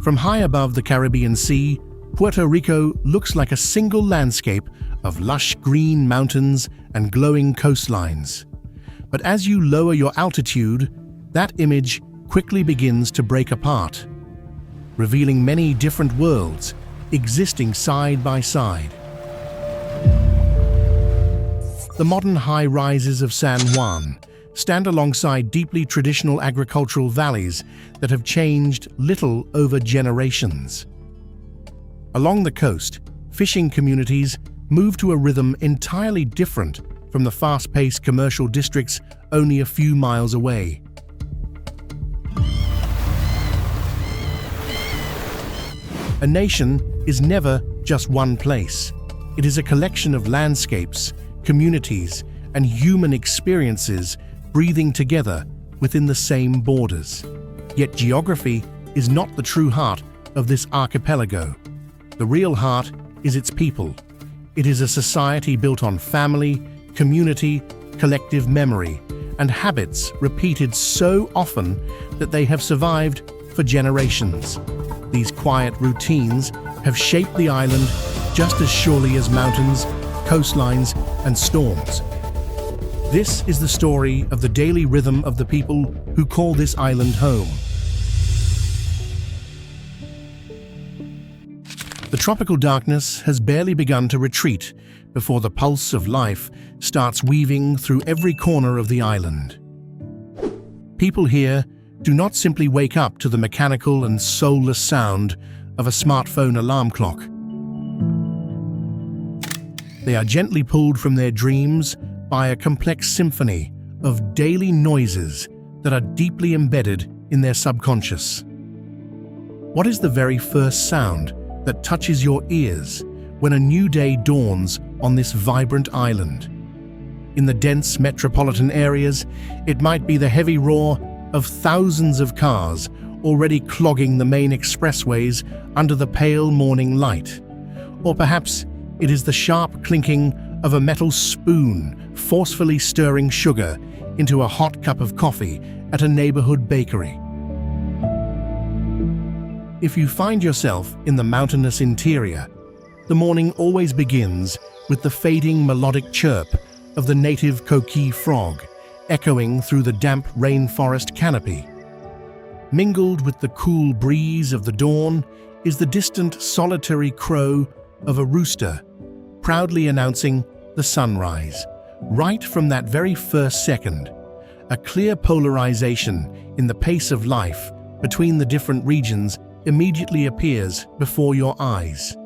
From high above the Caribbean Sea, Puerto Rico looks like a single landscape of lush green mountains and glowing coastlines. But as you lower your altitude, that image quickly begins to break apart, revealing many different worlds existing side by side. The modern high-rises of San Juan stand alongside deeply traditional agricultural valleys that have changed little over generations. Along the coast, fishing communities move to a rhythm entirely different from the fast-paced commercial districts only a few miles away. A nation is never just one place. It is a collection of landscapes, communities, and human experiences breathing together within the same borders. Yet geography is not the true heart of this archipelago. The real heart is its people. It is a society built on family, community, collective memory, and habits repeated so often that they have survived for generations. These quiet routines have shaped the island just as surely as mountains, coastlines, and storms. This is the story of the daily rhythm of the people who call this island home. The tropical darkness has barely begun to retreat before the pulse of life starts weaving through every corner of the island. People here do not simply wake up to the mechanical and soulless sound of a smartphone alarm clock. They are gently pulled from their dreams by a complex symphony of daily noises that are deeply embedded in their subconscious. What is the very first sound that touches your ears when a new day dawns on this vibrant island? In the dense metropolitan areas, it might be the heavy roar of thousands of cars already clogging the main expressways under the pale morning light. Or perhaps it is the sharp clinking of a metal spoon forcefully stirring sugar into a hot cup of coffee at a neighborhood bakery. If you find yourself in the mountainous interior, the morning always begins with the fading melodic chirp of the native coqui frog, echoing through the damp rainforest canopy. Mingled with the cool breeze of the dawn is the distant solitary crow of a rooster, proudly announcing the sunrise. Right from that very first second, a clear polarization in the pace of life between the different regions immediately appears before your eyes.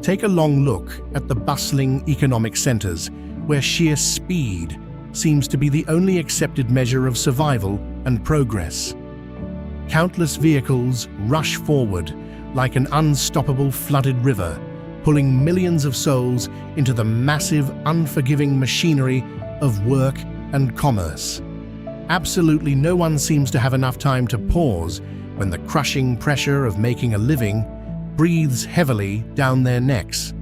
Take a long look at the bustling economic centers, where sheer speed seems to be the only accepted measure of survival and progress. Countless vehicles rush forward like an unstoppable flooded river, pulling millions of souls into the massive, unforgiving machinery of work and commerce. Absolutely no one seems to have enough time to pause when the crushing pressure of making a living breathes heavily down their necks.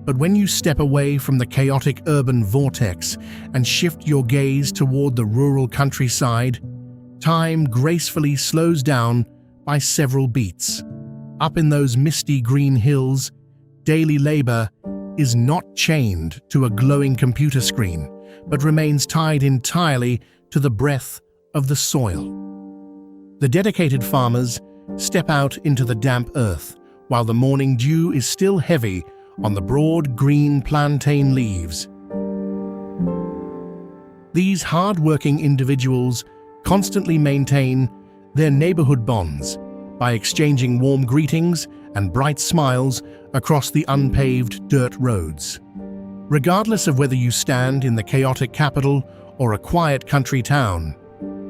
But when you step away from the chaotic urban vortex and shift your gaze toward the rural countryside, time gracefully slows down by several beats. Up in those misty green hills, daily labor is not chained to a glowing computer screen, but remains tied entirely to the breath of the soil. The dedicated farmers step out into the damp earth, while the morning dew is still heavy on the broad green plantain leaves. These hard-working individuals constantly maintain their neighborhood bonds by exchanging warm greetings and bright smiles across the unpaved dirt roads. Regardless of whether you stand in the chaotic capital or a quiet country town,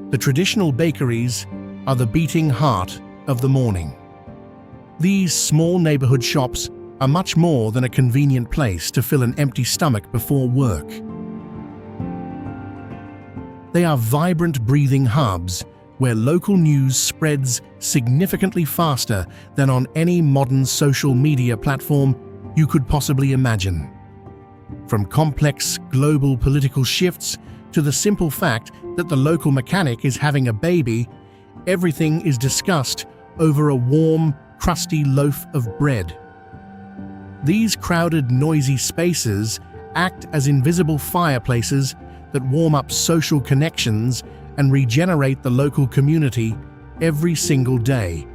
the traditional bakeries are the beating heart of the morning. These small neighborhood shops are much more than a convenient place to fill an empty stomach before work. They are vibrant, breathing hubs where local news spreads significantly faster than on any modern social media platform you could possibly imagine. From complex global political shifts to the simple fact that the local mechanic is having a baby, everything is discussed over a warm, crusty loaf of bread. These crowded, noisy spaces act as invisible fireplaces that warm up social connections and regenerate the local community every single day.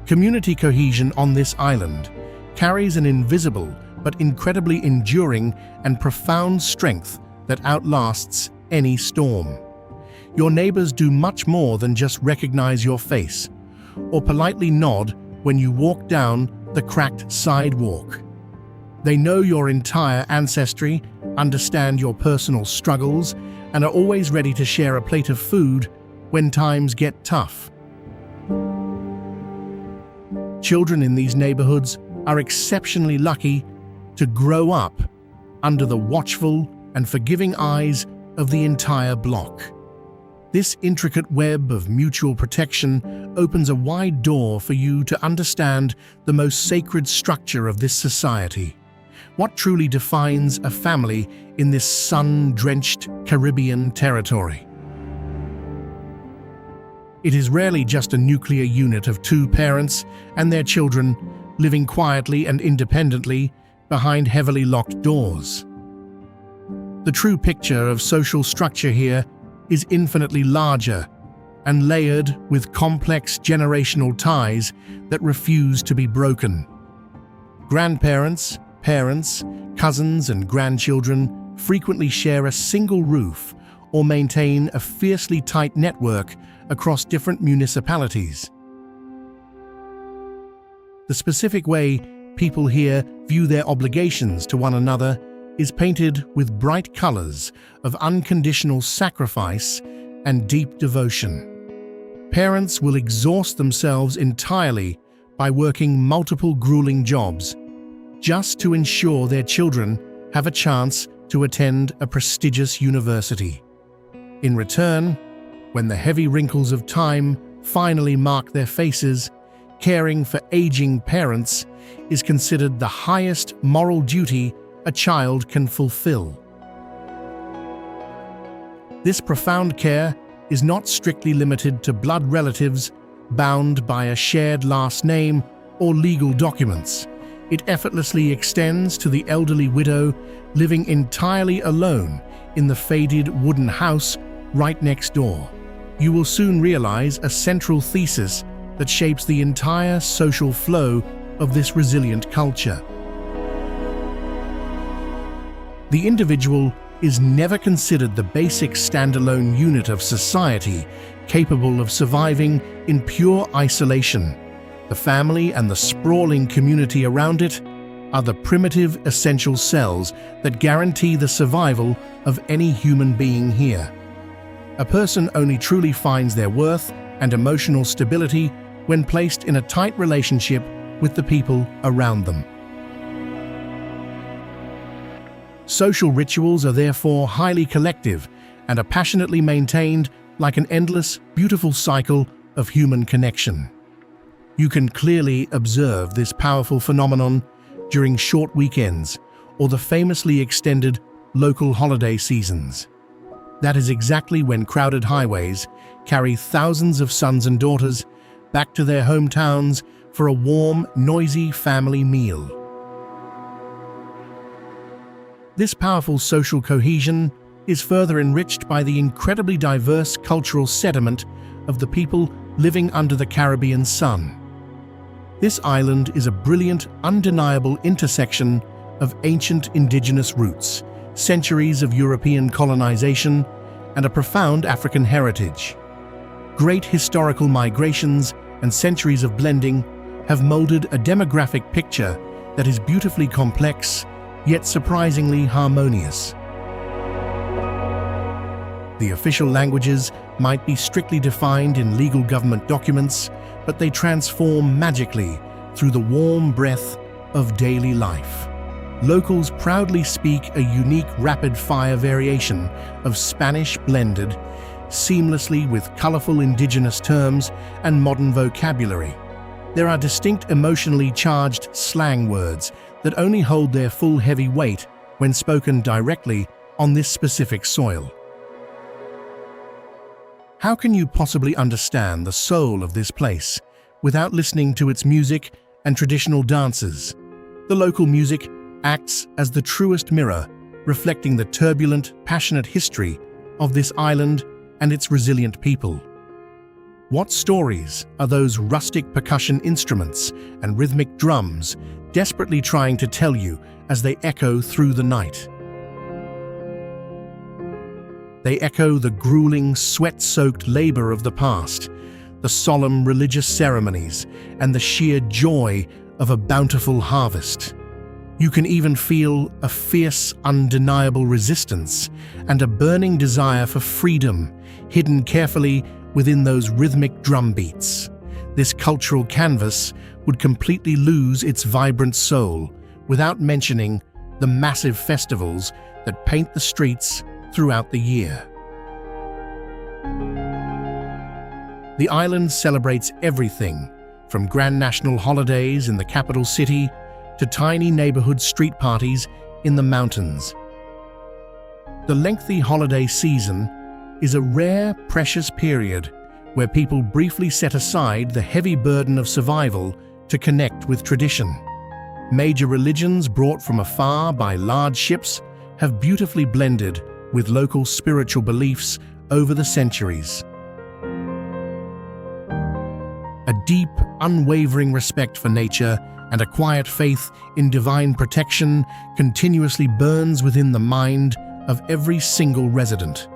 Community cohesion on this island carries an invisible but incredibly enduring and profound strength that outlasts any storm. Your neighbors do much more than just recognize your face or politely nod when you walk down the cracked sidewalk. They know your entire ancestry, understand your personal struggles, and are always ready to share a plate of food when times get tough. Children in these neighborhoods are exceptionally lucky to grow up under the watchful and forgiving eyes of the entire block. This intricate web of mutual protection opens a wide door for you to understand the most sacred structure of this society. What truly defines a family in this sun-drenched Caribbean territory? It is rarely just a nuclear unit of two parents and their children living quietly and independently behind heavily locked doors. The true picture of social structure here is infinitely larger and layered with complex generational ties that refuse to be broken. Grandparents, parents, cousins, and grandchildren frequently share a single roof or maintain a fiercely tight network across different municipalities. The specific way people here view their obligations to one another is painted with bright colors of unconditional sacrifice and deep devotion. Parents will exhaust themselves entirely by working multiple grueling jobs just to ensure their children have a chance to attend a prestigious university. In return, when the heavy wrinkles of time finally mark their faces, caring for aging parents is considered the highest moral duty a child can fulfill. This profound care is not strictly limited to blood relatives bound by a shared last name or legal documents. It effortlessly extends to the elderly widow living entirely alone in the faded wooden house right next door. You will soon realize a central thesis that shapes the entire social flow of this resilient culture. The individual is never considered the basic standalone unit of society capable of surviving in pure isolation. The family and the sprawling community around it are the primitive essential cells that guarantee the survival of any human being here. A person only truly finds their worth and emotional stability when placed in a tight relationship with the people around them. Social rituals are therefore highly collective and are passionately maintained like an endless, beautiful cycle of human connection. You can clearly observe this powerful phenomenon during short weekends or the famously extended local holiday seasons. That is exactly when crowded highways carry thousands of sons and daughters back to their hometowns for a warm, noisy family meal. This powerful social cohesion is further enriched by the incredibly diverse cultural sediment of the people living under the Caribbean sun. This island is a brilliant, undeniable intersection of ancient indigenous roots, centuries of European colonization, and a profound African heritage. Great historical migrations and centuries of blending have molded a demographic picture that is beautifully complex, yet surprisingly harmonious. The official languages might be strictly defined in legal government documents, but they transform magically through the warm breath of daily life. Locals proudly speak a unique rapid-fire variation of Spanish blended seamlessly with colorful indigenous terms and modern vocabulary. There are distinct emotionally charged slang words that only hold their full heavy weight when spoken directly on this specific soil. How can you possibly understand the soul of this place without listening to its music and traditional dances? The local music acts as the truest mirror, reflecting the turbulent, passionate history of this island and its resilient people. What stories are those rustic percussion instruments and rhythmic drums desperately trying to tell you as they echo through the night? They echo the grueling, sweat-soaked labor of the past, the solemn religious ceremonies, and the sheer joy of a bountiful harvest. You can even feel a fierce, undeniable resistance and a burning desire for freedom hidden carefully within those rhythmic drum beats. This cultural canvas would completely lose its vibrant soul without mentioning the massive festivals that paint the streets throughout the year. The island celebrates everything from grand national holidays in the capital city to tiny neighborhood street parties in the mountains. The lengthy holiday season is a rare, precious period where people briefly set aside the heavy burden of survival to connect with tradition. Major religions brought from afar by large ships have beautifully blended with local spiritual beliefs over the centuries. A deep, unwavering respect for nature and a quiet faith in divine protection continuously burns within the mind of every single resident.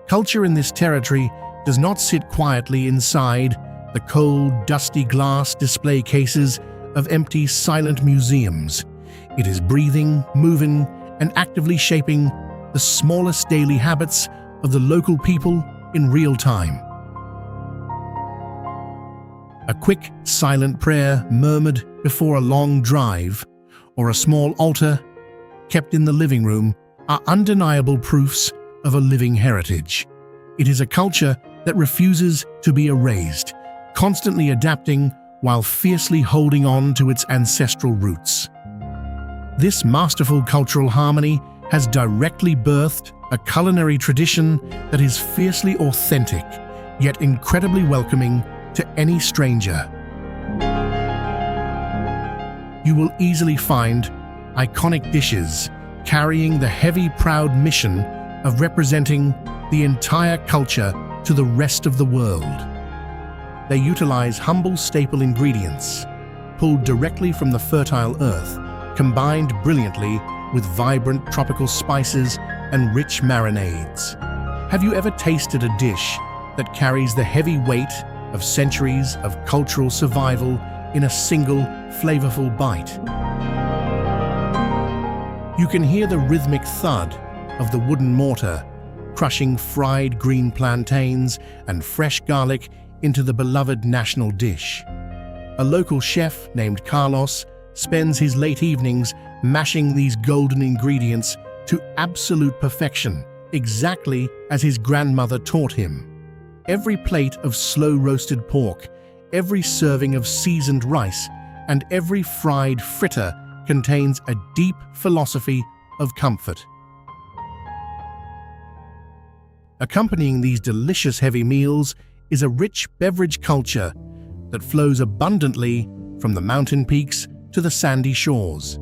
Culture in this territory does not sit quietly inside the cold, dusty glass display cases of empty, silent museums. It is breathing, moving, and actively shaping the smallest daily habits of the local people in real time. A quick, silent prayer murmured before a long drive, or a small altar kept in the living room are undeniable proofs of a living heritage. It is a culture that refuses to be erased, constantly adapting while fiercely holding on to its ancestral roots. This masterful cultural harmony has directly birthed a culinary tradition that is fiercely authentic, yet incredibly welcoming to any stranger. You will easily find iconic dishes carrying the heavy, proud mission of representing the entire culture to the rest of the world. They utilize humble staple ingredients, pulled directly from the fertile earth, combined brilliantly with vibrant tropical spices and rich marinades. Have you ever tasted a dish that carries the heavy weight of centuries of cultural survival in a single, flavorful bite? You can hear the rhythmic thud of the wooden mortar, crushing fried green plantains and fresh garlic into the beloved national dish. A local chef named Carlos spends his late evenings mashing these golden ingredients to absolute perfection, exactly as his grandmother taught him. Every plate of slow-roasted pork, every serving of seasoned rice, and every fried fritter contains a deep philosophy of comfort. Accompanying these delicious heavy meals is a rich beverage culture that flows abundantly from the mountain peaks to the sandy shores.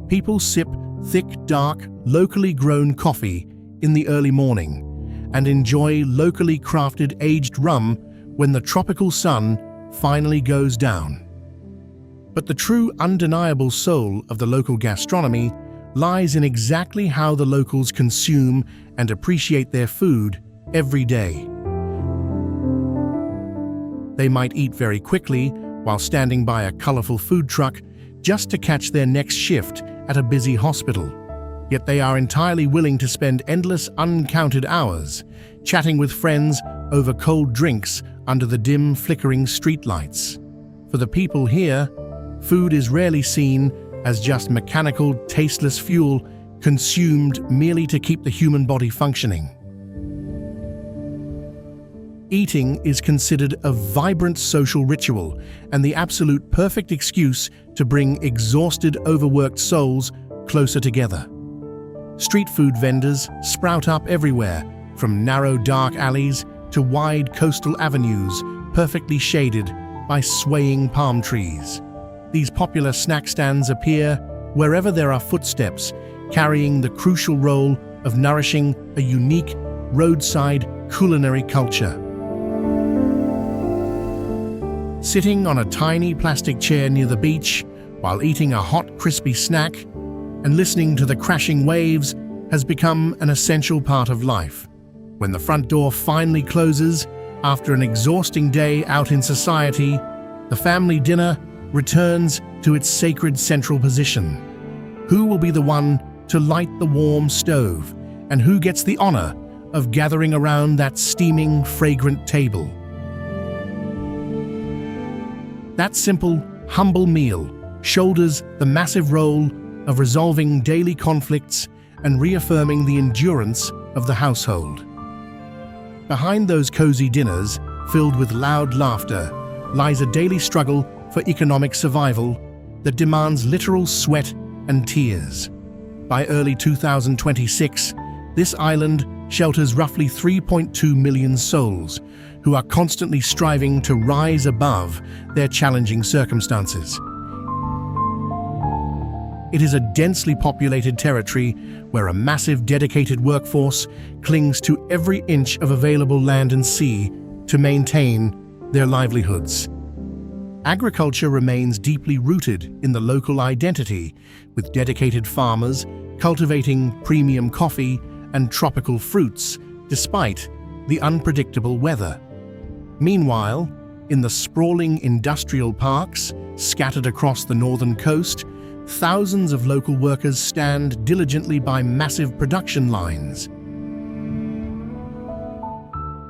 People sip thick, dark, locally grown coffee in the early morning and enjoy locally crafted aged rum when the tropical sun finally goes down. But the true undeniable soul of the local gastronomy lies in exactly how the locals consume and appreciate their food every day. They might eat very quickly while standing by a colorful food truck just to catch their next shift at a busy hospital. Yet they are entirely willing to spend endless, uncounted hours chatting with friends over cold drinks under the dim, flickering streetlights. For the people here, food is rarely seen as just mechanical, tasteless fuel consumed merely to keep the human body functioning. Eating is considered a vibrant social ritual and the absolute perfect excuse to bring exhausted, overworked souls closer together. Street food vendors sprout up everywhere, from narrow dark alleys to wide coastal avenues perfectly shaded by swaying palm trees. These popular snack stands appear wherever there are footsteps, carrying the crucial role of nourishing a unique roadside culinary culture. Sitting on a tiny plastic chair near the beach while eating a hot, crispy snack and listening to the crashing waves has become an essential part of life. When the front door finally closes after an exhausting day out in society, the family dinner returns to its sacred central position. Who will be the one to light the warm stove, and who gets the honor of gathering around that steaming, fragrant table? That simple, humble meal shoulders the massive role of resolving daily conflicts and reaffirming the endurance of the household. Behind those cozy dinners, filled with loud laughter, lies a daily struggle for economic survival that demands literal sweat and tears. By early 2026, this island shelters roughly 3.2 million souls who are constantly striving to rise above their challenging circumstances. It is a densely populated territory where a massive dedicated workforce clings to every inch of available land and sea to maintain their livelihoods. Agriculture remains deeply rooted in the local identity, with dedicated farmers cultivating premium coffee and tropical fruits despite the unpredictable weather. Meanwhile, in the sprawling industrial parks scattered across the northern coast, thousands of local workers stand diligently by massive production lines.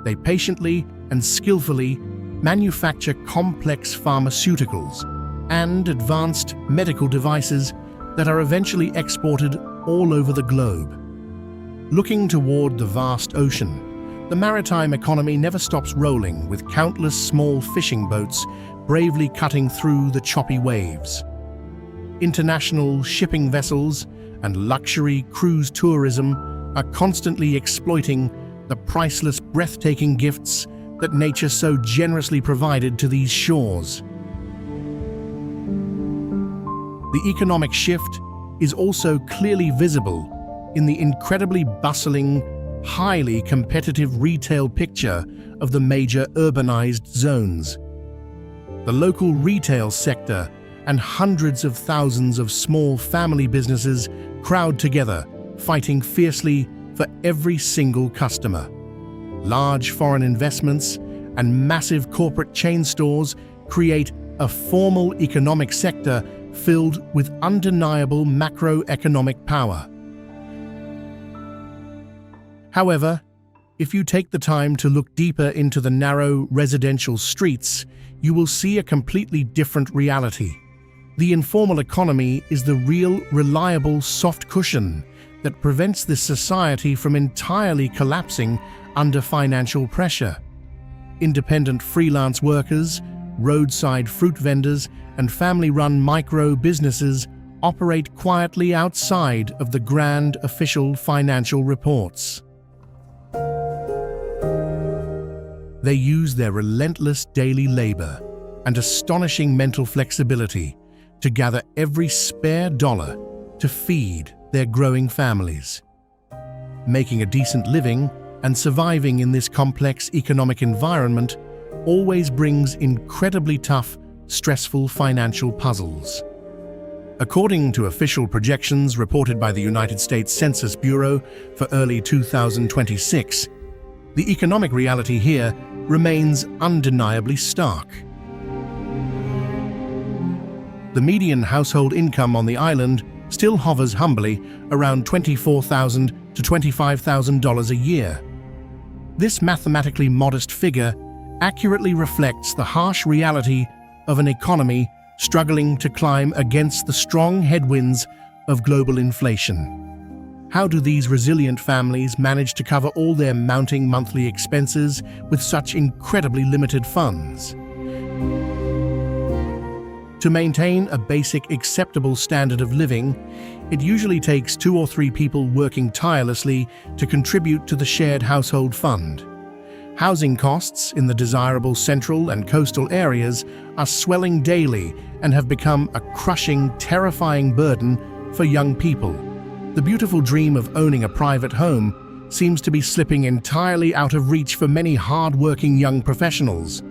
They patiently and skillfully manufacture complex pharmaceuticals and advanced medical devices that are eventually exported all over the globe. Looking toward the vast ocean, the maritime economy never stops rolling, with countless small fishing boats bravely cutting through the choppy waves. International shipping vessels and luxury cruise tourism are constantly exploiting the priceless, breathtaking gifts that nature so generously provided to these shores. The economic shift is also clearly visible in the incredibly bustling, highly competitive retail picture of the major urbanized zones. The local retail sector and hundreds of thousands of small family businesses crowd together, fighting fiercely for every single customer. Large foreign investments and massive corporate chain stores create a formal economic sector filled with undeniable macroeconomic power. However, if you take the time to look deeper into the narrow residential streets, you will see a completely different reality. The informal economy is the real, reliable soft cushion that prevents this society from entirely collapsing under financial pressure. Independent freelance workers, roadside fruit vendors, and family-run micro-businesses operate quietly outside of the grand official financial reports. They use their relentless daily labor and astonishing mental flexibility to gather every spare dollar to feed their growing families. Making a decent living and surviving in this complex economic environment always brings incredibly tough, stressful financial puzzles. According to official projections reported by the United States Census Bureau for early 2026, the economic reality here remains undeniably stark. The median household income on the island still hovers humbly around $24,000 to $25,000 a year. This mathematically modest figure accurately reflects the harsh reality of an economy struggling to climb against the strong headwinds of global inflation. How do these resilient families manage to cover all their mounting monthly expenses with such incredibly limited funds? To maintain a basic acceptable standard of living, it usually takes 2 or 3 people working tirelessly to contribute to the shared household fund. Housing costs in the desirable central and coastal areas are swelling daily and have become a crushing, terrifying burden for young people. The beautiful dream of owning a private home seems to be slipping entirely out of reach for many hard-working young professionals.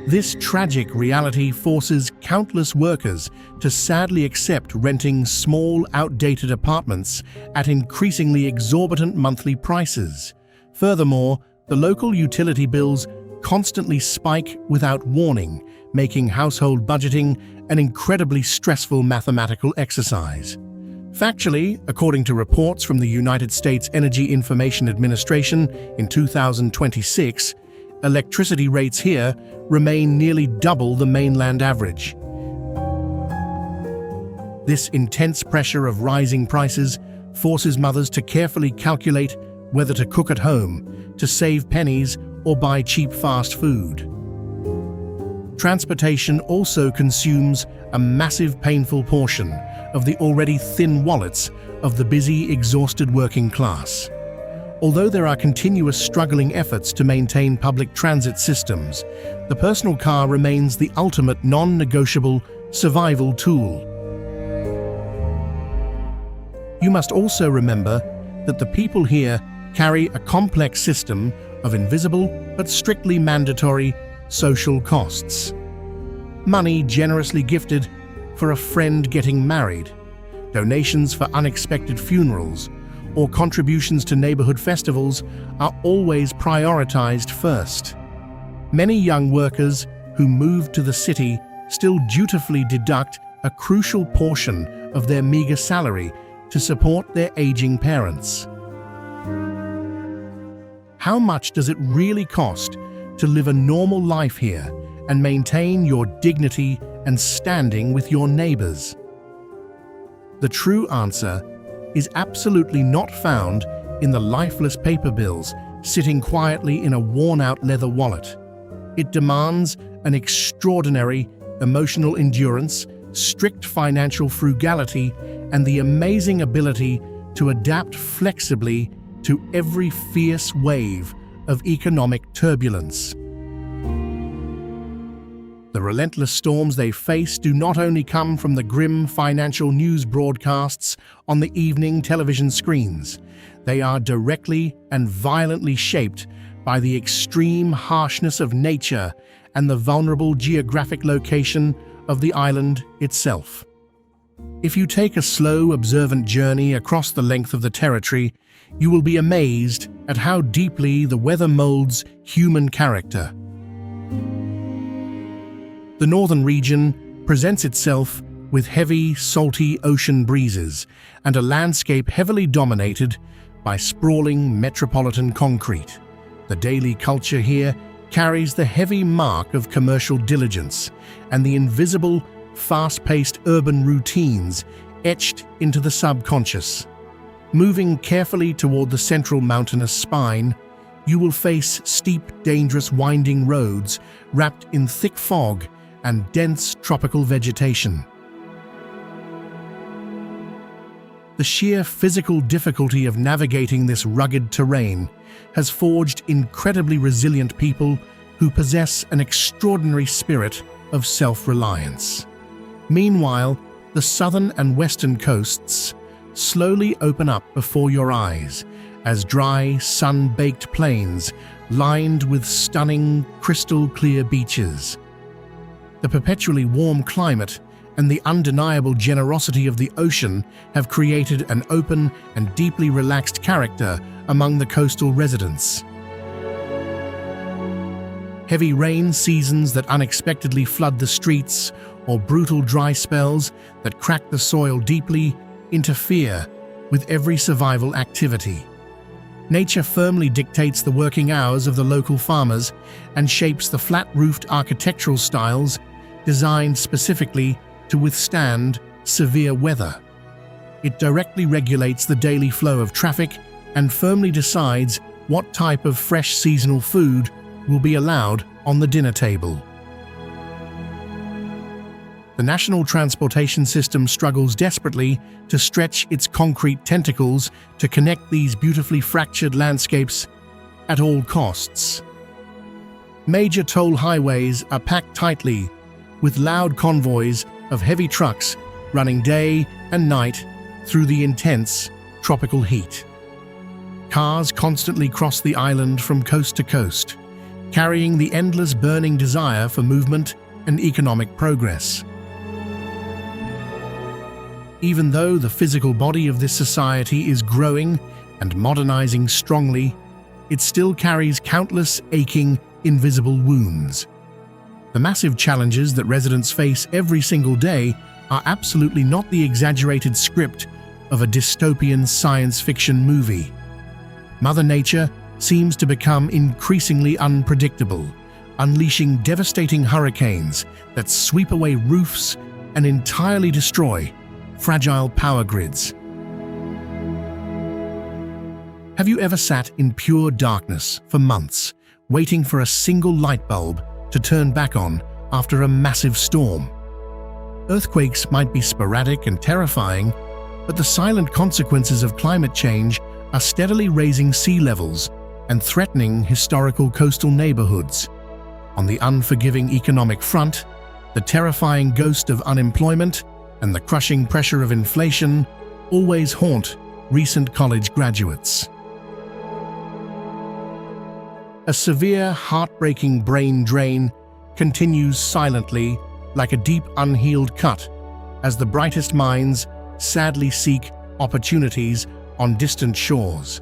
This tragic reality forces countless workers to sadly accept renting small, outdated apartments at increasingly exorbitant monthly prices. Furthermore, the local utility bills constantly spike without warning, making household budgeting an incredibly stressful mathematical exercise. Factually, according to reports from the United States Energy Information Administration in 2026, electricity rates here remain nearly double the mainland average. This intense pressure of rising prices forces mothers to carefully calculate whether to cook at home, to save pennies, or buy cheap fast food. Transportation also consumes a massive, painful portion of the already thin wallets of the busy, exhausted working class. Although there are continuous struggling efforts to maintain public transit systems, the personal car remains the ultimate non-negotiable survival tool. You must also remember that the people here carry a complex system of invisible but strictly mandatory social costs. Money generously gifted for a friend getting married, donations for unexpected funerals, or contributions to neighborhood festivals are always prioritized first. Many young workers who move to the city still dutifully deduct a crucial portion of their meager salary to support their aging parents. How much does it really cost to live a normal life here and maintain your dignity and standing with your neighbors? The true answer is absolutely not found in the lifeless paper bills sitting quietly in a worn-out leather wallet. It demands an extraordinary emotional endurance, strict financial frugality, and the amazing ability to adapt flexibly to every fierce wave of economic turbulence. The relentless storms they face do not only come from the grim financial news broadcasts on the evening television screens. They are directly and violently shaped by the extreme harshness of nature and the vulnerable geographic location of the island itself. If you take a slow, observant journey across the length of the territory, you will be amazed at how deeply the weather molds human character. The northern region presents itself with heavy, salty ocean breezes and a landscape heavily dominated by sprawling metropolitan concrete. The daily culture here carries the heavy mark of commercial diligence and the invisible, fast-paced urban routines etched into the subconscious. Moving carefully toward the central mountainous spine, you will face steep, dangerous, winding roads wrapped in thick fog and dense tropical vegetation. The sheer physical difficulty of navigating this rugged terrain has forged incredibly resilient people who possess an extraordinary spirit of self-reliance. Meanwhile, the southern and western coasts slowly open up before your eyes as dry, sun-baked plains lined with stunning, crystal-clear beaches. The perpetually warm climate and the undeniable generosity of the ocean have created an open and deeply relaxed character among the coastal residents. Heavy rain seasons that unexpectedly flood the streets or brutal dry spells that crack the soil deeply interfere with every survival activity. Nature firmly dictates the working hours of the local farmers and shapes the flat-roofed architectural styles designed specifically to withstand severe weather. It directly regulates the daily flow of traffic and firmly decides what type of fresh seasonal food will be allowed on the dinner table. The national transportation system struggles desperately to stretch its concrete tentacles to connect these beautifully fractured landscapes at all costs. Major toll highways are packed tightly, with loud convoys of heavy trucks running day and night through the intense tropical heat. Cars constantly cross the island from coast to coast, carrying the endless burning desire for movement and economic progress. Even though the physical body of this society is growing and modernizing strongly, it still carries countless aching, invisible wounds. The massive challenges that residents face every single day are absolutely not the exaggerated script of a dystopian science fiction movie. Mother Nature seems to become increasingly unpredictable, unleashing devastating hurricanes that sweep away roofs and entirely destroy fragile power grids. Have you ever sat in pure darkness for months, waiting for a single light bulb to turn back on after a massive storm? Earthquakes might be sporadic and terrifying, but the silent consequences of climate change are steadily raising sea levels and threatening historical coastal neighborhoods. On the unforgiving economic front, the terrifying ghost of unemployment and the crushing pressure of inflation always haunt recent college graduates. A severe, heartbreaking brain drain continues silently like a deep, unhealed cut as the brightest minds sadly seek opportunities on distant shores.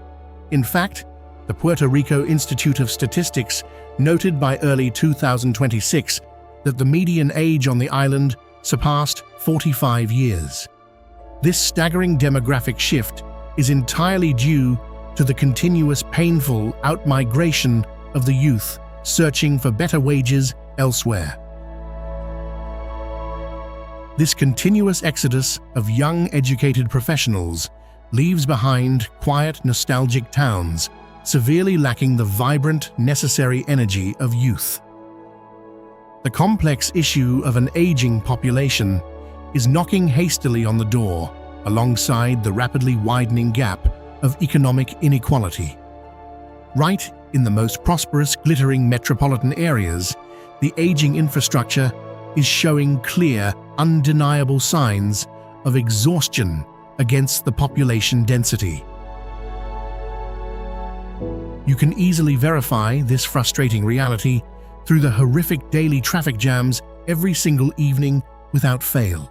In fact, the Puerto Rico Institute of Statistics noted by early 2026 that the median age on the island surpassed 45 years. This staggering demographic shift is entirely due to the continuous painful outmigration of the youth searching for better wages elsewhere. This continuous exodus of young, educated professionals leaves behind quiet, nostalgic towns, severely lacking the vibrant, necessary energy of youth. The complex issue of an aging population is knocking hastily on the door alongside the rapidly widening gap of economic inequality. Right in the most prosperous, glittering metropolitan areas, the aging infrastructure is showing clear, undeniable signs of exhaustion against the population density. You can easily verify this frustrating reality through the horrific daily traffic jams every single evening without fail.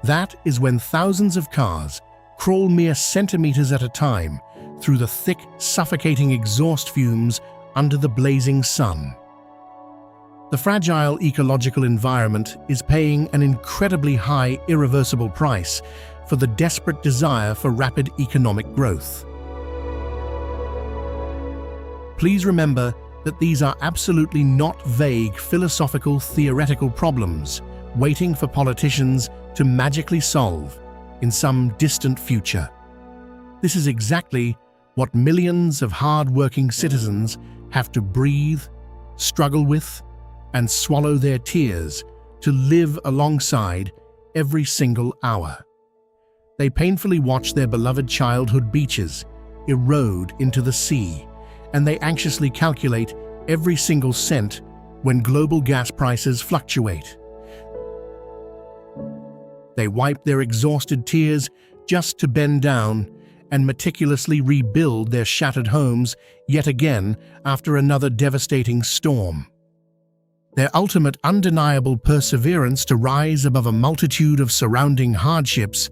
That is when thousands of cars crawl mere centimeters at a time through the thick, suffocating exhaust fumes under the blazing sun. The fragile ecological environment is paying an incredibly high, irreversible price for the desperate desire for rapid economic growth. Please remember that these are absolutely not vague, philosophical, theoretical problems waiting for politicians to magically solve in some distant future. This is exactly what millions of hard-working citizens have to breathe, struggle with, and swallow their tears to live alongside every single hour. They painfully watch their beloved childhood beaches erode into the sea, and they anxiously calculate every single cent when global gas prices fluctuate. They wipe their exhausted tears just to bend down and meticulously rebuild their shattered homes yet again after another devastating storm. Their ultimate undeniable perseverance to rise above a multitude of surrounding hardships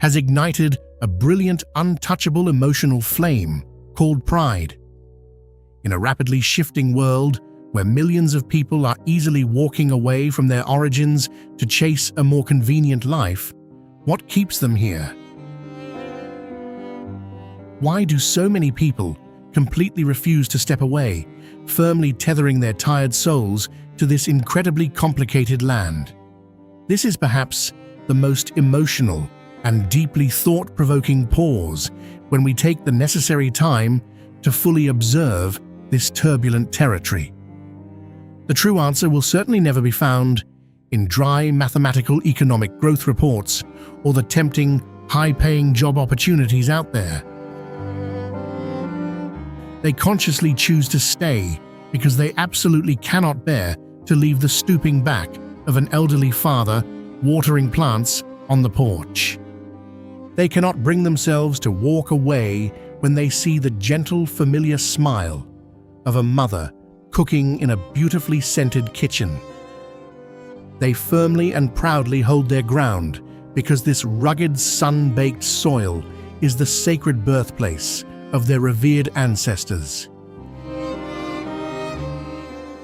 has ignited a brilliant, untouchable emotional flame called pride. In a rapidly shifting world where millions of people are easily walking away from their origins to chase a more convenient life, what keeps them here? Why do so many people completely refuse to step away, firmly tethering their tired souls to this incredibly complicated land? This is perhaps the most emotional and deeply thought-provoking pause when we take the necessary time to fully observe this turbulent territory. The true answer will certainly never be found in dry mathematical economic growth reports or the tempting, high-paying job opportunities out there. They consciously choose to stay because they absolutely cannot bear to leave the stooping back of an elderly father watering plants on the porch. They cannot bring themselves to walk away when they see the gentle, familiar smile of a mother cooking in a beautifully scented kitchen. They firmly and proudly hold their ground because this rugged, sun-baked soil is the sacred birthplace of their revered ancestors.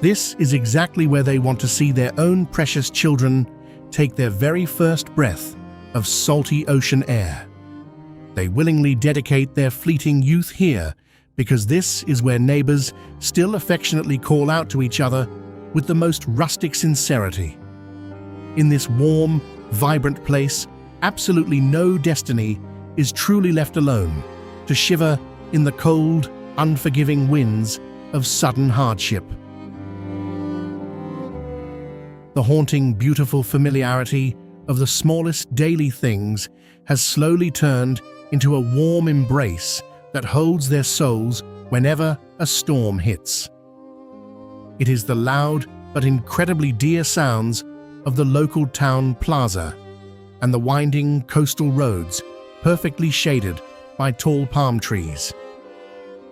This is exactly where they want to see their own precious children take their very first breath of salty ocean air. They willingly dedicate their fleeting youth here because this is where neighbors still affectionately call out to each other with the most rustic sincerity. In this warm, vibrant place, absolutely no destiny is truly left alone to shiver in the cold, unforgiving winds of sudden hardship. The haunting, beautiful familiarity of the smallest daily things has slowly turned into a warm embrace that holds their souls whenever a storm hits. It is the loud but incredibly dear sounds of the local town plaza and the winding coastal roads perfectly shaded by tall palm trees.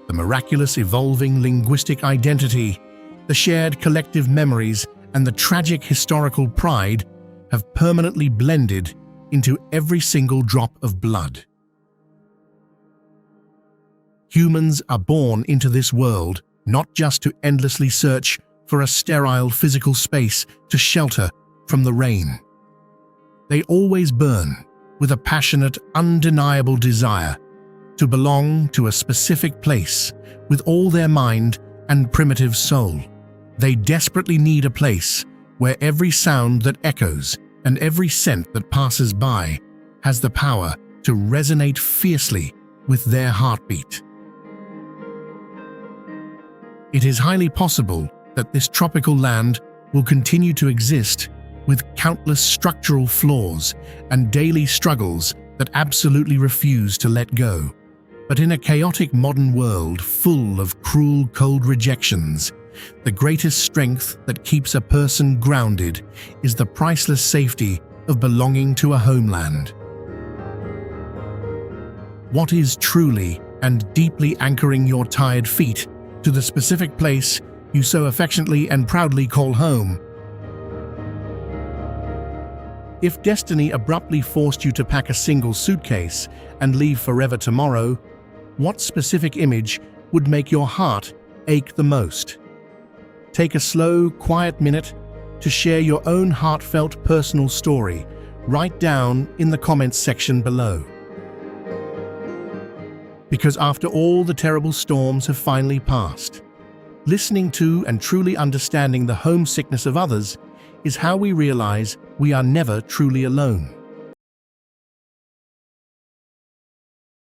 The miraculous evolving linguistic identity, the shared collective memories, and the tragic historical pride have permanently blended into every single drop of blood. Humans are born into this world not just to endlessly search for a sterile physical space to shelter from the rain. They always burn with a passionate, undeniable desire to belong to a specific place with all their mind and primitive soul. They desperately need a place where every sound that echoes and every scent that passes by has the power to resonate fiercely with their heartbeat. It is highly possible that this tropical land will continue to exist with countless structural flaws and daily struggles that absolutely refuse to let go. But in a chaotic modern world full of cruel, cold rejections, the greatest strength that keeps a person grounded is the priceless safety of belonging to a homeland. What is truly and deeply anchoring your tired feet to the specific place you so affectionately and proudly call home? If destiny abruptly forced you to pack a single suitcase and leave forever tomorrow, what specific image would make your heart ache the most? Take a slow, quiet minute to share your own heartfelt personal story right down in the comments section below. Because after all the terrible storms have finally passed, listening to and truly understanding the homesickness of others is how we realize we are never truly alone.